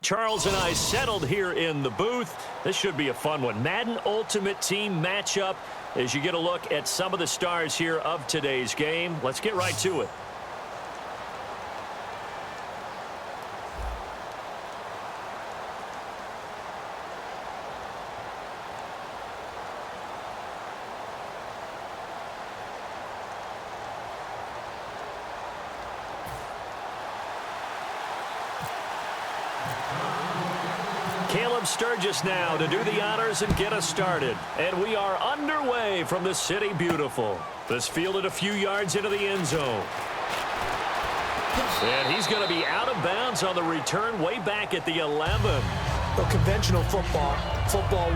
Charles and I settled here in the booth. This should be a fun one. Madden Ultimate Team matchup as you get a look at some of the stars here of today's game. Let's get right to it. Sturgis now to do the honors and get us started. And we are underway from the City Beautiful. This fielded a few yards into the end zone. And he's going to be out of bounds on the return way back at the 11. Well, conventional football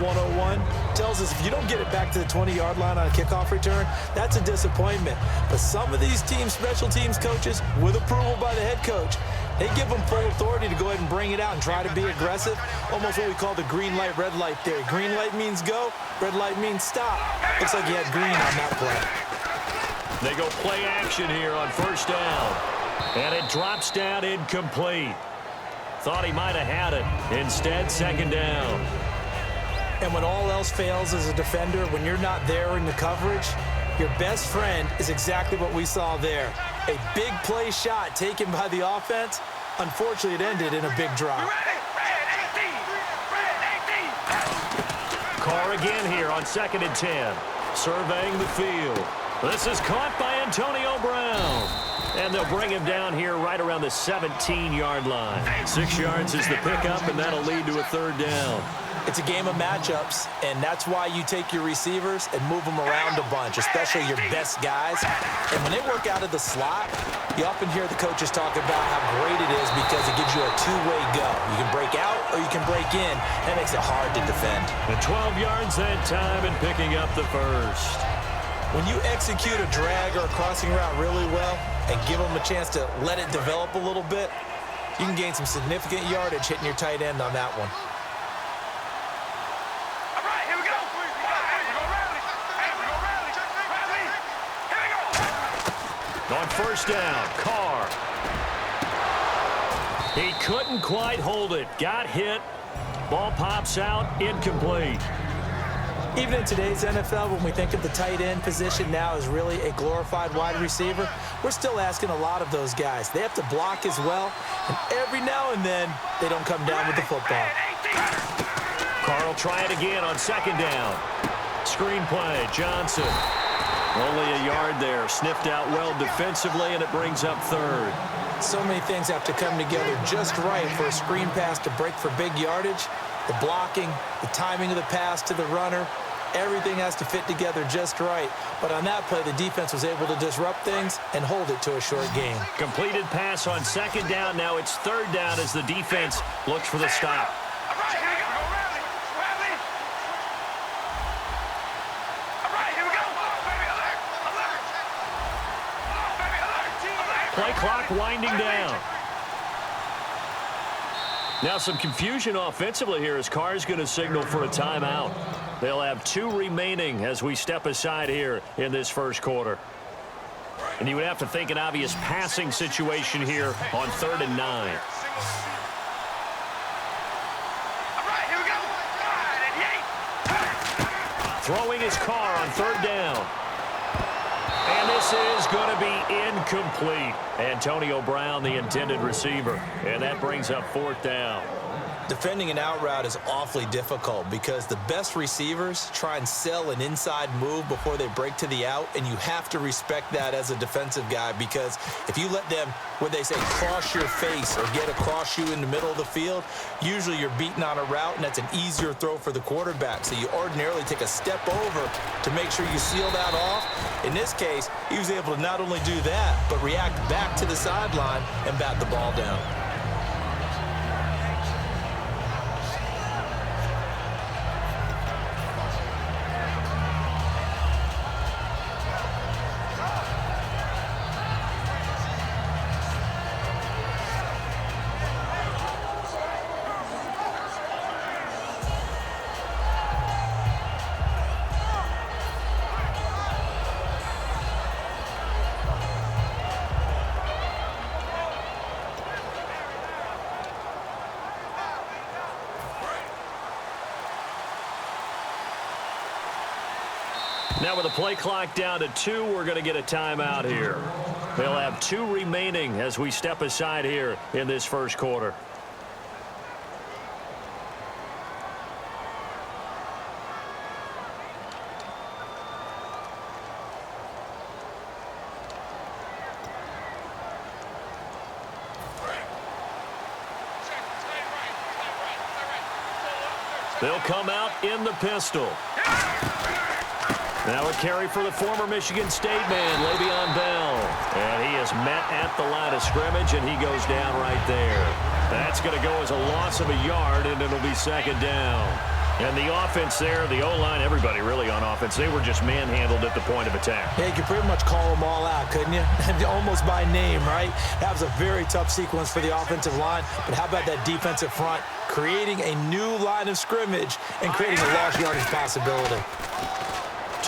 101, tells us if you don't get it back to the 20-yard line on a kickoff return, that's a disappointment. But some of these special teams coaches, with approval by the head coach, they give them full authority to go ahead and bring it out and try to be aggressive. Almost what we call the green light, red light theory. Green light means go, red light means stop. Looks like you had green on that play. They go play action here on first down. And it drops down incomplete. Thought he might have had it. Instead, second down. And when all else fails as a defender, when you're not there in the coverage, your best friend is exactly what we saw there. A big play shot taken by the offense. Unfortunately, it ended in a big drop. Carr again here on 2nd and 10. Surveying the field. This is caught by Antonio Brown. And they'll bring him down here right around the 17-yard line. 6 yards is the pickup, and that'll lead to a third down. It's a game of matchups, and that's why you take your receivers and move them around a bunch, especially your best guys. And when they work out of the slot, you often hear the coaches talk about how great it is because it gives you a two-way go. You can break out or you can break in. That makes it hard to defend. And 12 yards that time and picking up the first. When you execute a drag or a crossing route really well and give them a chance to let it develop a little bit, you can gain some significant yardage hitting your tight end on that one. On first down, Carr. He couldn't quite hold it. Got hit. Ball pops out. Incomplete. Even in today's NFL, when we think of the tight end position now as really a glorified wide receiver, we're still asking a lot of those guys. They have to block as well, and every now and then, they don't come down with the football. Carr will try it again on 2nd down. Screen play, Johnson. Only a yard there. Sniffed out well defensively, and it brings up 3rd. So many things have to come together just right for a screen pass to break for big yardage. The blocking, the timing of the pass to the runner, everything has to fit together just right. But on that play, the defense was able to disrupt things and hold it to a short game. Completed pass on 2nd down. Now it's 3rd down as the defense looks for the stop. Play clock winding down. Now some confusion offensively here as Carr's going to signal for a timeout. They'll have 2 remaining as we step aside here in this first quarter. And you would have to think an obvious passing situation here on 3rd and 9. Throwing his Carr on 3rd down. And this is going to be incomplete. Antonio Brown, the intended receiver. And that brings up 4th down. Defending an out route is awfully difficult because the best receivers try and sell an inside move before they break to the out, and you have to respect that as a defensive guy because if you let them, what they say, cross your face or get across you in the middle of the field, usually you're beaten on a route, and that's an easier throw for the quarterback. So you ordinarily take a step over to make sure you seal that off. In this case, he was able to not only do that, but react back to the sideline and bat the ball down. Now with the play clock down to 2, we're going to get a timeout here. They'll have 2 remaining as we step aside here in this first quarter. They'll come out in the pistol. Now a carry for the former Michigan State man, Le'Veon Bell. And he is met at the line of scrimmage, and he goes down right there. That's going to go as a loss of a yard, and it'll be second down. And the offense there, the O-line, everybody really on offense, they were just manhandled at the point of attack. Yeah, you could pretty much call them all out, couldn't you? Almost by name, right? That was a very tough sequence for the offensive line. But how about that defensive front creating a new line of scrimmage and creating a lost yardage possibility?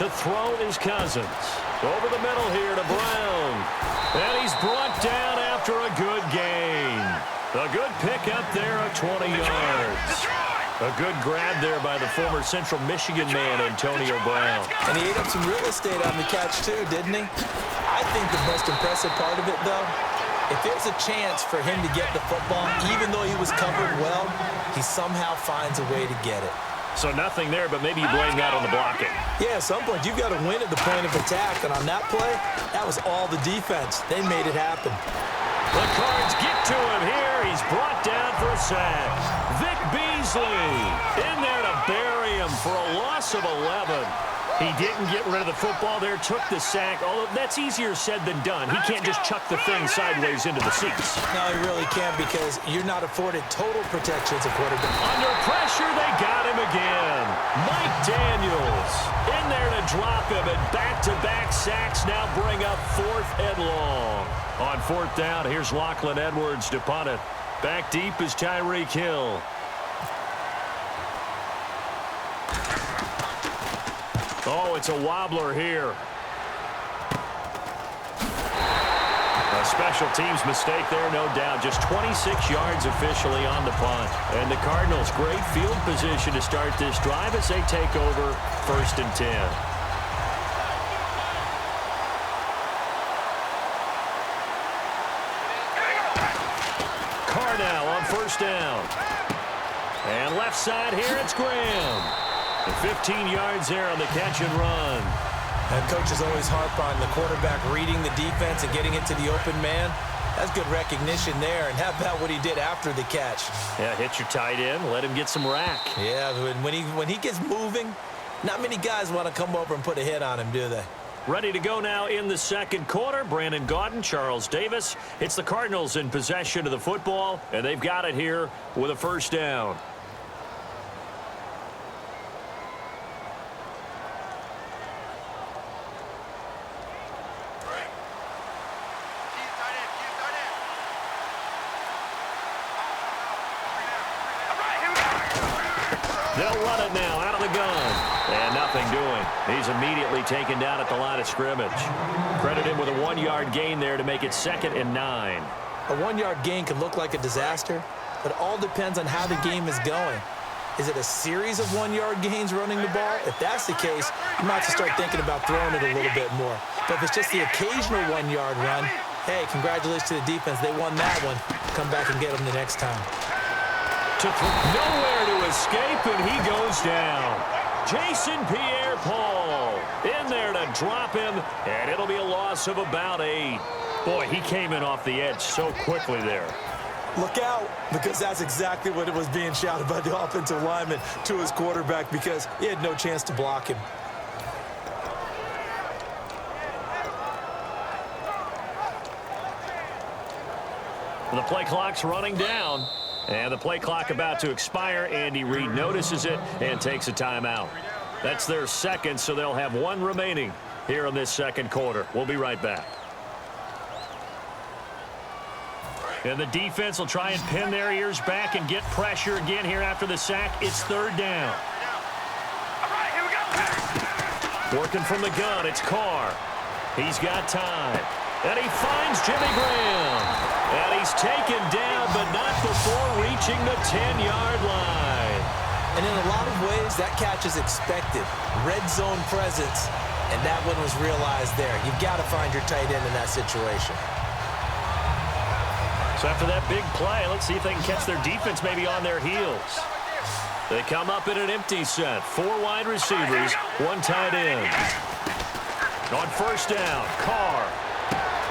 To throw is Cousins. Over the middle here to Brown. And he's brought down after a good gain. A good pickup there of 20 yards. A good grab there by the former Central Michigan man, Antonio Brown. And he ate up some real estate on the catch, too, didn't he? I think the most impressive part of it, though, if there's a chance for him to get the football, even though he was covered well, he somehow finds a way to get it. So nothing there, but maybe you blame that on the blocking. Yeah, at some point, you've got to win at the point of attack. And on that play, that was all the defense. They made it happen. The Cards get to him here. He's brought down for a sack. Vic Beasley in there to bury him for a loss of 11. He didn't get rid of the football there, took the sack. Although that's easier said than done. He can't just chuck the thing sideways into the seats. No, he really can't because you're not afforded total protection as a quarterback. Under pressure, they got him again. Mike Daniels in there to drop him, and back-to-back sacks now bring up 4th and long. On 4th down, here's Lachlan Edwards to punt it. Back deep is Tyreek Hill. Oh, it's a wobbler here. A special teams mistake there, no doubt. Just 26 yards officially on the punt. And the Cardinals, great field position to start this drive as they take over 1st and 10. Now on 1st down. And left side here, it's Graham. And 15 yards there on the catch and run. And coaches always harp on the quarterback reading the defense and getting it to the open man. That's good recognition there. And how about what he did after the catch? Yeah, hit your tight end, let him get some rack. Yeah, when he gets moving, not many guys want to come over and put a hit on him, do they? Ready to go now in the second quarter. Brandon Gaudin, Charles Davis. It's the Cardinals in possession of the football, and they've got it here with a 1st down. They'll run it now out of the gun. And nothing doing. He's immediately taken down at the line of scrimmage. Credit him with a 1-yard gain there to make it 2nd and 9. A 1-yard gain can look like a disaster, but it all depends on how the game is going. Is it a series of 1-yard gains running the ball? If that's the case, you might have to start thinking about throwing it a little bit more. But if it's just the occasional 1-yard run, hey, congratulations to the defense. They won that one. Come back and get them the next time. Nowhere to escape, and he goes down. Jason Pierre-Paul in there to drop him, and it'll be a loss of about 8. Boy, he came in off the edge so quickly there. Look out, because that's exactly what it was being shouted by the offensive lineman to his quarterback because he had no chance to block him. The play clock's running down. And the play clock about to expire. Andy Reid notices it and takes a timeout. That's their second, so they'll have 1 remaining here in this second quarter. We'll be right back. And the defense will try and pin their ears back and get pressure again here after the sack. It's 3rd down. Working from the gun, it's Carr. He's got time. And he finds Jimmy Graham. And he's taken down, but not before reaching the 10-yard line. And in a lot of ways, that catch is expected. Red zone presence. and that one was realized there. You've got to find your tight end in that situation. So after that big play, let's see if they can catch their defense maybe on their heels. They come up in an empty set. 4 wide receivers, 1 tight end. On first down, Carr.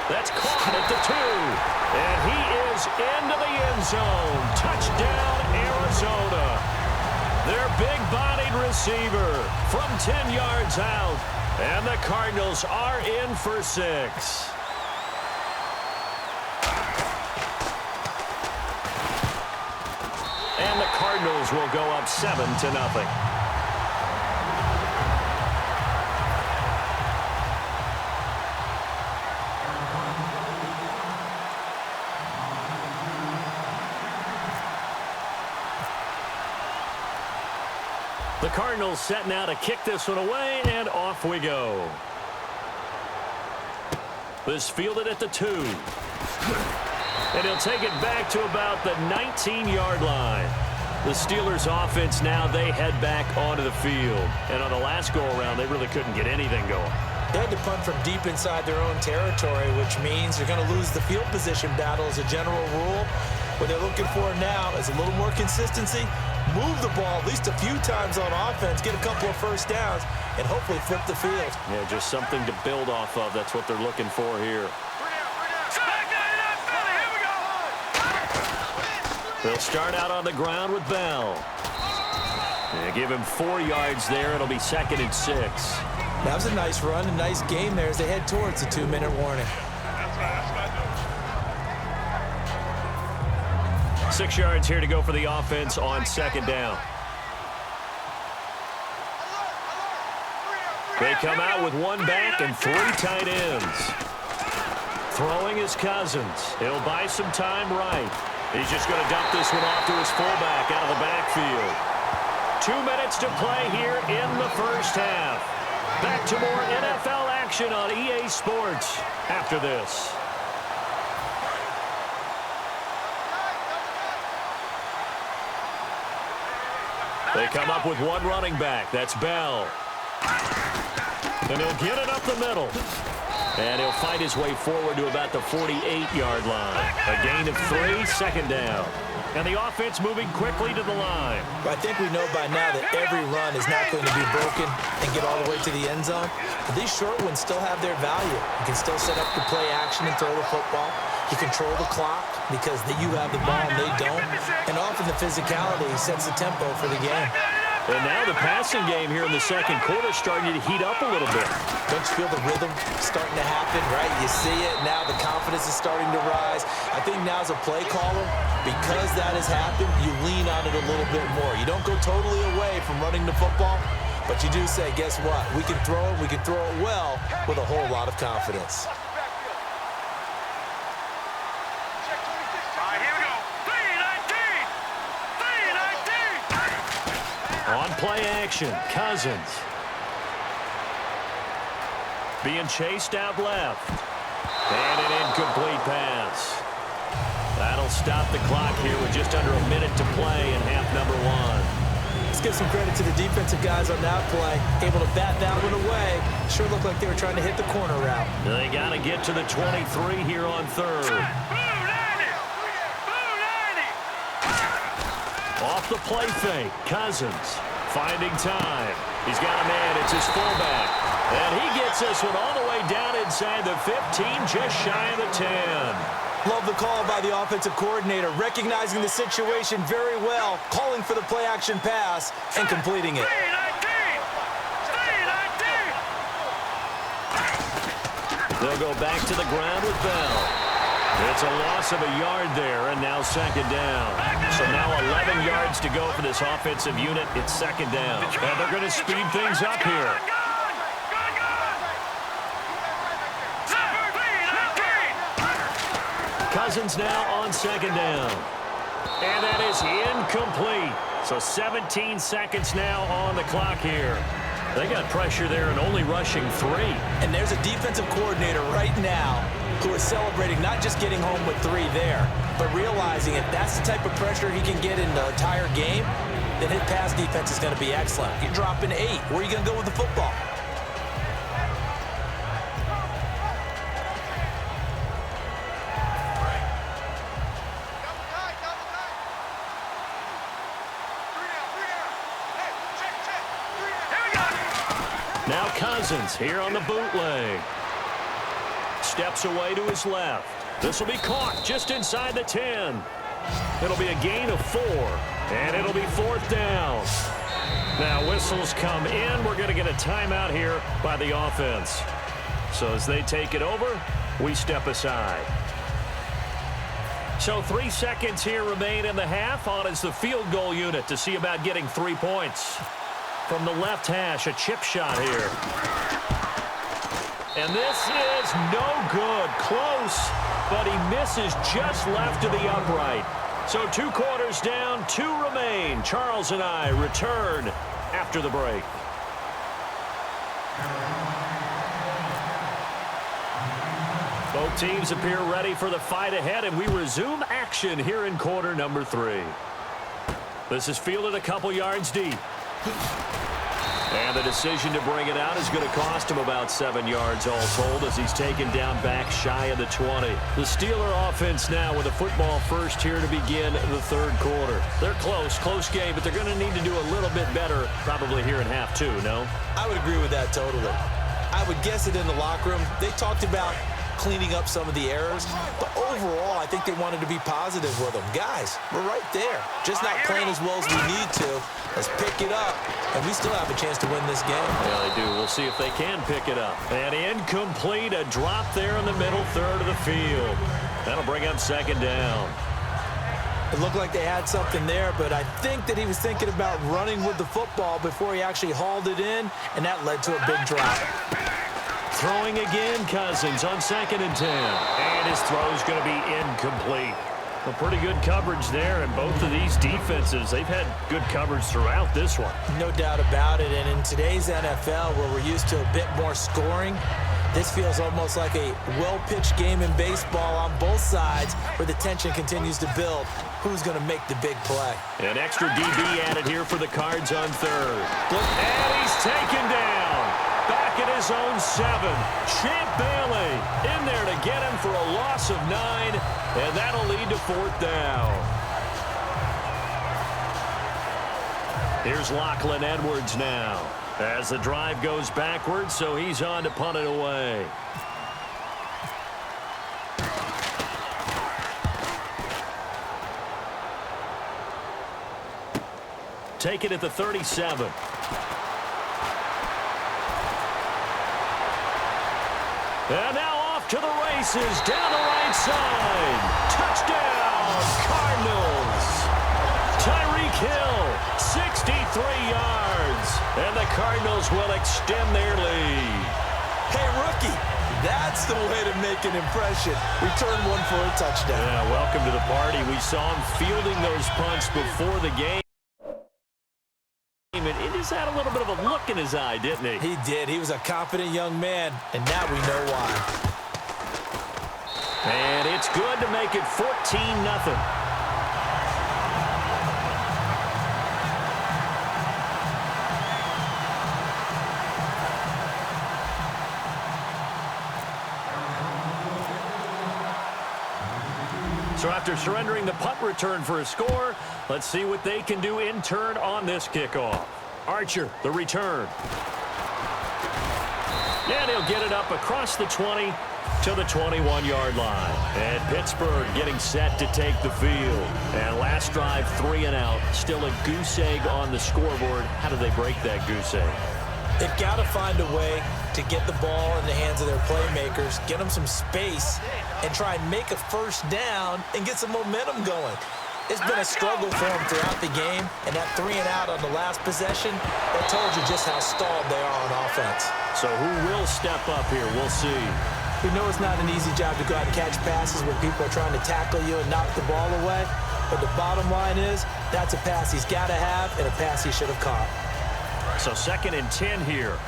That's caught at the 2. And he is into the end zone. Touchdown, Arizona. Their big-bodied receiver from 10 yards out. And the Cardinals are in for 6. And the Cardinals will go up 7-0. The Cardinals set now to kick this one away, and off we go. This fielded at the 2. And he'll take it back to about the 19-yard line. The Steelers' offense now, they head back onto the field. And on the last go-around, they really couldn't get anything going. They had to punt from deep inside their own territory, which means they're going to lose the field position battle as a general rule. What they're looking for now is a little more consistency, move the ball at least a few times on offense, get a couple of first downs, and hopefully flip the field. Yeah, just something to build off of. That's what they're looking for here. They'll start out on the ground with Bell. They give him 4 yards there. It'll be 2nd and 6. That was a nice run, a nice game there as they head towards the 2-minute warning. 6 yards here to go for the offense on 2nd down. They come out with 1 back and 3 tight ends. Throwing is Cousins. He'll buy some time right. He's just going to dump this one off to his fullback out of the backfield. 2 minutes to play here in the first half. Back to more NFL action on EA Sports after this. They come up with 1 running back. That's Bell. And he'll get it up the middle. And he'll fight his way forward to about the 48-yard line. A gain of 3, 2nd down. And the offense moving quickly to the line. I think we know by now that every run is not going to be broken and get all the way to the end zone. But these short ones still have their value. You can still set up the play action and throw the football. You control the clock because you have the ball and they don't. And often the physicality sets the tempo for the game. And now the passing game here in the 2nd quarter starting to heat up a little bit. Don't you feel the rhythm starting to happen, right? You see it. Now the confidence is starting to rise. I think now as a play caller, because that has happened, you lean on it a little bit more. You don't go totally away from running the football, but you do say, guess what? We can throw it. We can throw it well with a whole lot of confidence. On play action, Cousins. Being chased out left. And an incomplete pass. That'll stop the clock here with just under a minute to play in half number 1. Let's give some credit to the defensive guys on that play. Able to bat that one away. Sure looked like they were trying to hit the corner route. They got to get to the 23 here on 3rd. Off the play fake, Cousins finding time. He's got a man, it's his fullback. And he gets this one all the way down inside the 15, just shy of the 10. Love the call by the offensive coordinator, recognizing the situation very well, calling for the play-action pass and completing it. They'll go back to the ground with Bell. It's a loss of a yard there, and now 2nd down. So now 11 yards to go for this offensive unit. It's 2nd down. And they're going to speed things up here. Cousins now on 2nd down. And that is incomplete. So 17 seconds now on the clock here. They got pressure there and only rushing 3. And there's a defensive coordinator right now who is celebrating not just getting home with 3 there, but realizing if that's the type of pressure he can get in the entire game, then his pass defense is going to be excellent. You're dropping 8. Where are you going to go with the football? Now Cousins here on the bootleg. Steps away to his left. This will be caught just inside the 10. It'll be a gain of 4, and it'll be 4th down. Now whistles come in. We're going to get a timeout here by the offense. So as they take it over, we step aside. So 3 seconds here remain in the half. On is the field goal unit to see about getting 3 points. From the left hash, a chip shot here. And this is no good. Close, but he misses just left to the upright. So 2 quarters down, 2 remain. Charles and I return after the break. Both teams appear ready for the fight ahead, and we resume action here in quarter number 3. This is fielded a couple yards deep. And the decision to bring it out is going to cost him about 7 yards all told as he's taken down back shy of the 20. The Steeler offense now with a football first here to begin the 3rd quarter. They're close game, but they're going to need to do a little bit better probably here in half 2, no? I would agree with that totally. I would guess it in the locker room. They talked about cleaning up some of the errors, but overall, I think they wanted to be positive with them. Guys, we're right there. Just not playing as well as we need to. Let's pick it up, and we still have a chance to win this game. Yeah, they do. We'll see if they can pick it up. And incomplete, a drop there in the middle third of the field. That'll bring up 2nd down. It looked like they had something there, but I think that he was thinking about running with the football before he actually hauled it in, and that led to a big drop. Throwing again, Cousins on 2nd and 10. And his throw is going to be incomplete. Well, pretty good coverage there, and both of these defenses, they've had good coverage throughout this one. No doubt about it, and in today's NFL, where we're used to a bit more scoring, this feels almost like a well-pitched game in baseball on both sides where the tension continues to build. Who's going to make the big play? An extra DB added here for the Cards on 3rd. And he's taken down. Back at his own 7. Champ Bailey in there to get him for a loss of 9, and that'll lead to 4th down. Here's Lachlan Edwards now as the drive goes backwards, so he's on to punt it away. Take it at the 37. And now off to the races, down the right side. Touchdown, Cardinals. Tyreek Hill, 63 yards. And the Cardinals will extend their lead. Hey, rookie, that's the way to make an impression. Return one for a touchdown. Yeah, welcome to the party. We saw him fielding those punts before the game. He just had a little bit of a look in his eye, didn't he? He did. He was a confident young man, and now we know why. And it's good to make it 14-0. So after surrendering the punt return for a score, let's see what they can do in turn on this kickoff. Archer, the return. And he'll get it up across the 20 to the 21-yard line. And Pittsburgh getting set to take the field. And last drive, 3 and out. Still a goose egg on the scoreboard. How do they break that goose egg? They've got to find a way to get the ball in the hands of their playmakers, get them some space, and try and make a first down and get some momentum going. It's been a struggle for them throughout the game, and that 3 and out on the last possession, that told you just how stalled they are on offense. So who will step up here? We'll see. We know it's not an easy job to go out and catch passes where people are trying to tackle you and knock the ball away, but the bottom line is that's a pass he's got to have and a pass he should have caught. So 2nd and 10 here.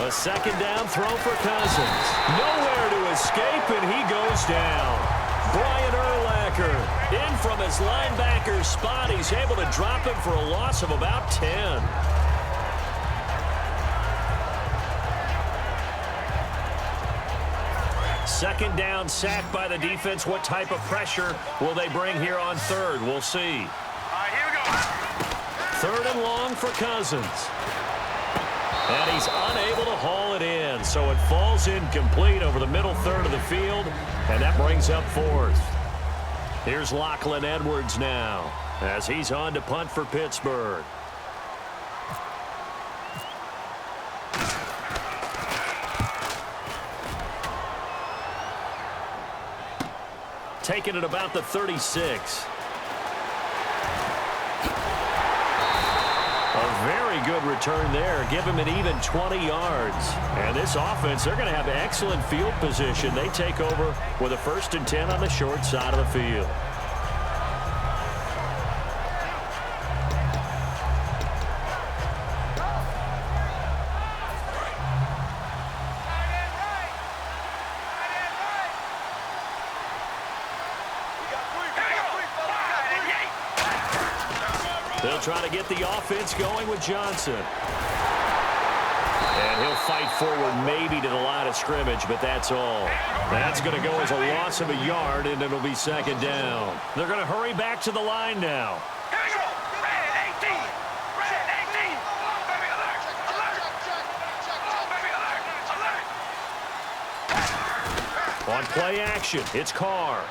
A 2nd down throw for Cousins. Nowhere to escape, and he goes down. Brian Urlacher in from his linebacker spot. He's able to drop him for a loss of about 10. Second down, sack by the defense. What type of pressure will they bring here on 3rd? We'll see. Third and long for Cousins. And he's unable to haul it in, so it falls incomplete over the middle third of the field, and that brings up fourth. Here's Lachlan Edwards now, as he's on to punt for Pittsburgh. Taking it about the 36. A very good return there. Give him an even 20 yards. And this offense, they're going to have excellent field position. They take over with a 1st and 10 on the short side of the field. They'll try to get the offense going with Johnson. And he'll fight forward maybe to the line of scrimmage, but that's all. That's going to go as a loss of a yard, and it'll be 2nd down. They're going to hurry back to the line now. On play action, it's Carr.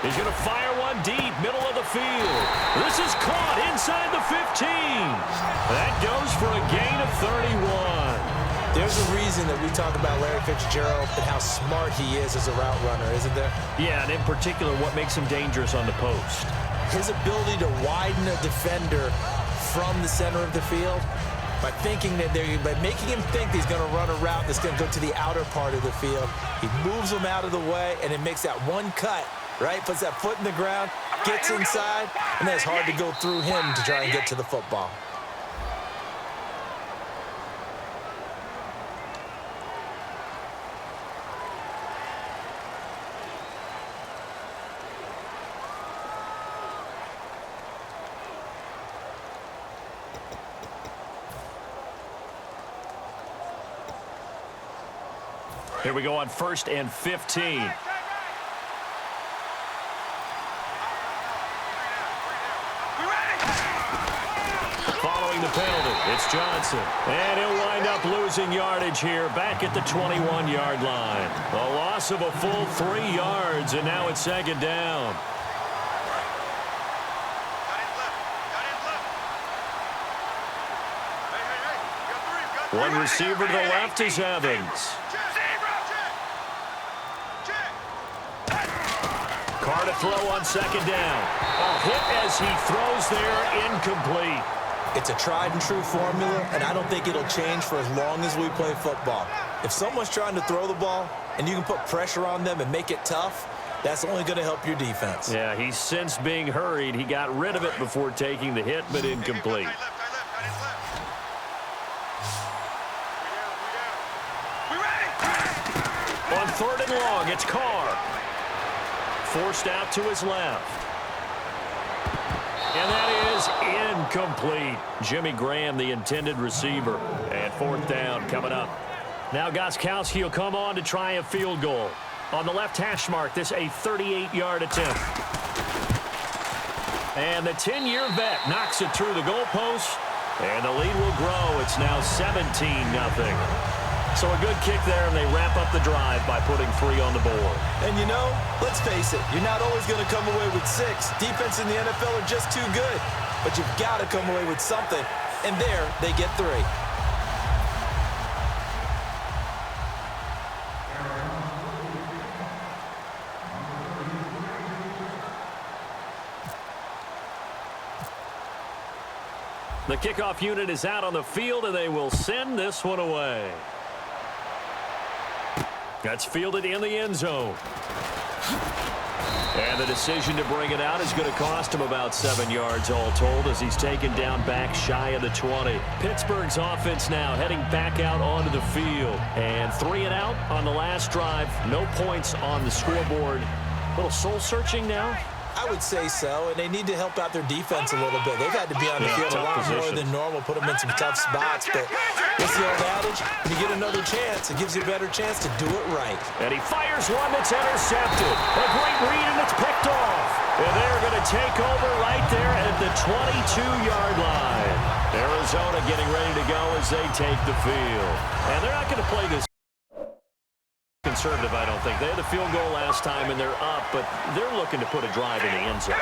He's going to fire one deep, middle of the field. This is caught inside the 15. That goes for a gain of 31. There's a reason that we talk about Larry Fitzgerald and how smart he is as a route runner, isn't there? Yeah, and in particular, what makes him dangerous on the post. His ability to widen a defender from the center of the field by making him think he's going to run a route that's going to go to the outer part of the field. He moves him out of the way, and it makes that one cut. Right, puts that foot in the ground, gets inside, and then it's hard to go through him to try and get to the football. Here we go on 1st and 15. Following the penalty, it's Johnson. And he'll wind up losing yardage here back at the 21-yard line. A loss of a full 3 yards, and now it's 2nd down. One receiver to the left is Evans. Carr to throw on 2nd down. A hit as he throws there, incomplete. It's a tried and true formula, and I don't think it'll change for as long as we play football. If someone's trying to throw the ball and you can put pressure on them and make it tough, that's only going to help your defense. Yeah, he's since being hurried. He got rid of it before taking the hit, but incomplete. On 3rd and long, it's Carr. Forced out to his left. And that is incomplete. Jimmy Graham, the intended receiver. And 4th down coming up. Now Gostkowski will come on to try a field goal. On the left hash mark, this a 38-yard attempt. And the 10-year vet knocks it through the goalpost. And the lead will grow. It's now 17-0. So a good kick there, and they wrap up the drive by putting 3 on the board. And you know, let's face it, you're not always going to come away with 6. Defense in the NFL are just too good. But you've got to come away with something. And there, they get 3. The kickoff unit is out on the field, and they will send this one away. That's fielded in the end zone. And the decision to bring it out is going to cost him about 7 yards all told as he's taken down back shy of the 20. Pittsburgh's offense now heading back out onto the field. And 3 and out on the last drive. No points on the scoreboard. A little soul-searching now. I would say so, and they need to help out their defense a little bit. They've had to be on the field a lot more than normal, put them in some tough spots. But it's the old adage, when you get another chance, it gives you a better chance to do it right. And he fires one that's intercepted. A great read, and it's picked off. And they're going to take over right there at the 22-yard line. Arizona getting ready to go as they take the field. And they're not going to play this conservative, I don't think. They had the field goal last time, and they're up, but they're looking to put a drive in the end zone.